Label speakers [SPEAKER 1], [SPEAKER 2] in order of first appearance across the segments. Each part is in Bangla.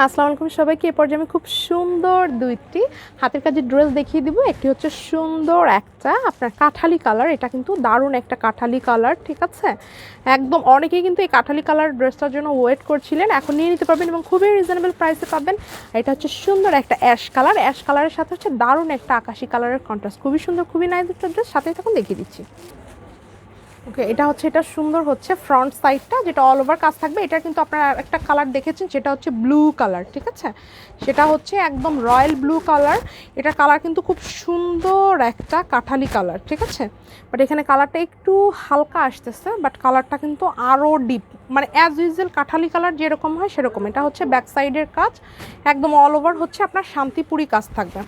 [SPEAKER 1] আসসালামু আলাইকুম সবাইকে। এই পর্যায়ে আমি খুব সুন্দর দুইটি হাতের কাজের ড্রেস দেখিয়ে দিব। একটি হচ্ছে সুন্দর একটা আপনার কাঠালি কালার, এটা কিন্তু দারুণ একটা কাঠালি কালার, ঠিক আছে। একদম অনেকেই কিন্তু এই কাঠালি কালার ড্রেসটার জন্য ওয়েট করছিলেন, এখন নিয়ে নিতে পারবেন এবং খুবই রিজনেবল প্রাইসে পাবেন। এটা হচ্ছে সুন্দর একটা অ্যাশ কালার, অ্যাশ কালারের সাথে হচ্ছে দারুণ একটা আকাশি কালারের কন্ট্রাস্ট, খুবই সুন্দর, খুবই নাইস একটা ড্রেস। সাথে তখন দেখিয়ে দিচ্ছি। ওকে, এটা সুন্দর হচ্ছে ফ্রন্ট সাইডটা, যেটা অল ওভার কাজ থাকবে। এটা কিন্তু আপনারা একটা কালার দেখেছেন, যেটা হচ্ছে ব্লু কালার, ঠিক আছে। সেটা হচ্ছে একদম রয়্যাল ব্লু কালার। এটার কালার কিন্তু খুব সুন্দর একটা কাঠালি কালার, ঠিক আছে। বাট এখানে কালারটা একটু হালকা আসতেছে, বাট কালারটা কিন্তু আরও ডিপ, মানে অ্যাজ ইউজুয়াল কাঠালি কালার যেরকম হয় সেরকম। এটা হচ্ছে ব্যাক সাইডের কাজ, একদম অল ওভার হচ্ছে আপনার শান্তিপুরি কাজ থাকবে।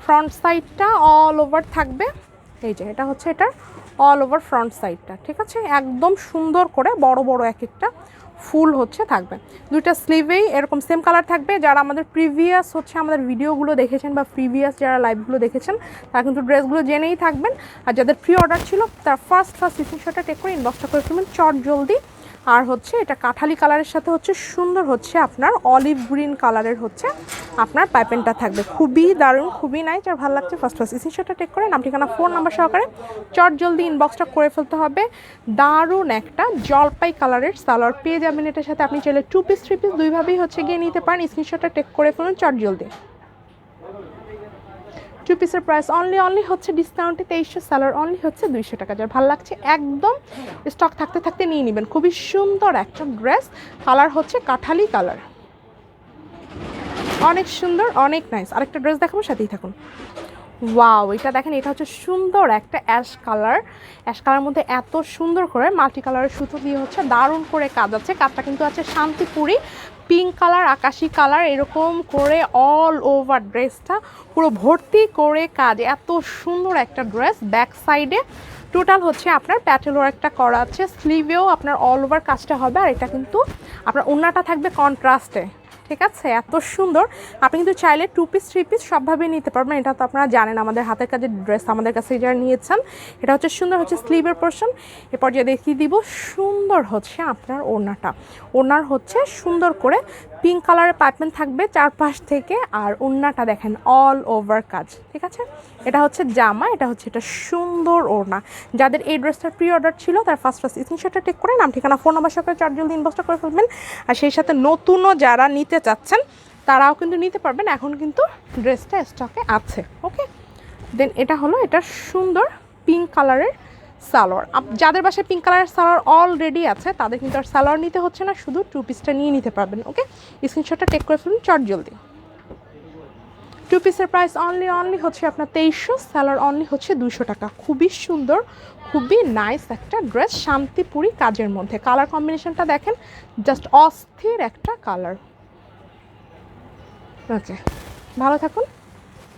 [SPEAKER 1] ফ্রন্ট সাইডটা অল ওভার থাকবে, এই যে এটা হচ্ছে এটার অল ওভার ফ্রন্ট সাইডটা, ঠিক আছে। একদম সুন্দর করে বড় বড় এক একটা ফুল হচ্ছে থাকবে। দুইটা স্লিভেই এরকম সেম কালার থাকবে। যারা আমাদের প্রিভিয়াস হচ্ছে আমাদের ভিডিওগুলো দেখেছেন বা প্রিভিয়াস যারা লাইভগুলো দেখেছেন তারা কিন্তু ড্রেসগুলো জেনেই থাকবেন। আর যাদের প্রি অর্ডার ছিল তার ফার্স্ট স্ক্রিনশটটা টেক করে ইনবক্সটা করে ফেলবেন চট জলদি। আর হচ্ছে এটা কাঠালি কালারের সাথে হচ্ছে সুন্দর হচ্ছে আপনার অলিভ গ্রিন কালারের হচ্ছে আপনার পাইপেনটা থাকবে, খুবই দারুণ, খুবই নাইস। আর ভালো লাগছে ফার্স্ট স্ক্রিনশটটা টেক করে নাম ঠিকানা ফোন নাম্বার সহকারে চট জলদি ইনবক্সটা করে ফেলতে হবে। দারুণ একটা জলপাই কালারের সালোয়ার পেয়ে যাবেন এটার সাথে। আপনি চাইলে 2 পিস 3 পিস দুইভাবেই হচ্ছে গিয়ে নিতে পারেন। স্ক্রিনশটটা টেক করে ফেলুন চট জলদি। 2 পিসের প্রাইস অনলি হচ্ছে ডিসকাউন্টে 2300, সালোয়ার অনলি হচ্ছে 200 টাকা। যার ভালো লাগছে একদম স্টক থাকতে থাকতে নিয়ে নেবেন। খুবই সুন্দর একটা ড্রেস, কালার হচ্ছে কাঠালি কালার, অনেক সুন্দর, অনেক নাইস। আরেকটা ড্রেস দেখাবো, সাথেই থাকুন। ওয়াও, এটা দেখেন, এটা হচ্ছে সুন্দর একটা অ্যাশ কালার। অ্যাশ কালার মধ্যে এত সুন্দর করে মাল্টি কালারের সুতো দিয়ে হচ্ছে দারুণ করে কাজ আছে। কাজটা কিন্তু আছে শান্তিপুরি পিঙ্ক কালার, আকাশি কালার, এরকম করে অল ওভার ড্রেসটা পুরো ভর্তি করে কাজ। এত সুন্দর একটা ড্রেস। ব্যাক সাইডে টোটাল হচ্ছে আপনার প্যাটেল ওয়ার্কটা করা আছে, স্লিভেও আপনার অল ওভার কাজটা হবে। আর এটা কিন্তু আপনার ওড়নাটা থাকবে কন্ট্রাস্টে, ঠিক আছে। এত সুন্দর, আপনি কিন্তু চাইলে 2 পিস 3 পিস সবভাবেই নিতে পারবেন। এটা তো আপনারা জানেন, আমাদের হাতের কাজের ড্রেস আমাদের কাছে যারা নিয়েছেন। এটা হচ্ছে সুন্দর হচ্ছে স্লিভের পোর্শন। এরপর যে দেখিয়ে দিব সুন্দর হচ্ছে আপনার ওড়নাটা। ওড়নার হচ্ছে সুন্দর করে পিঙ্ক কালারের পাইপমেন থাকবে চারপাশ থেকে। আর ওড়নাটা দেখেন অল ওভার কাজ, ঠিক আছে। এটা হচ্ছে জামা, এটা হচ্ছে এটা সুন্দর ওড়না। যাদের এই ড্রেসটার প্রি অর্ডার ছিল তার ফার্স্ট স্ক্রিনশটটা টেক করে নাম ঠিকানা ফোন নাম্বার সহকারে চট জলদি ইনবক্সটা করে ফেলবেন। আর সেই সাথে নতুনও যারা নিতে চাচ্ছেন তারাও কিন্তু নিতে পারবেন, এখন কিন্তু ড্রেসটা স্টকে আছে। ওকে, দেন এটা হলো এটা সুন্দর পিঙ্ক কালারের সালোয়ার। যাদের বাসায় পিঙ্ক কালারের সালোয়ার অলরেডি আছে তাদের কিন্তু আর সালোয়ার নিতে হচ্ছে না, শুধু 2 পিসটা নিয়ে নিতে পারবেন। ওকে, স্ক্রিনশটটা টেক করে ফেলুন চট জলদি। 2 পিসের প্রাইস অনলি হচ্ছে আপনার 2300, সালোয়ার অনলি হচ্ছে 200 টাকা। খুবই সুন্দর, খুবই নাইস একটা ড্রেস শান্তিপুরি কাজের মধ্যে। কালার কম্বিনেশনটা দেখেন, জাস্ট অস্থির একটা কালার। ওকে, ভালো থাকুন।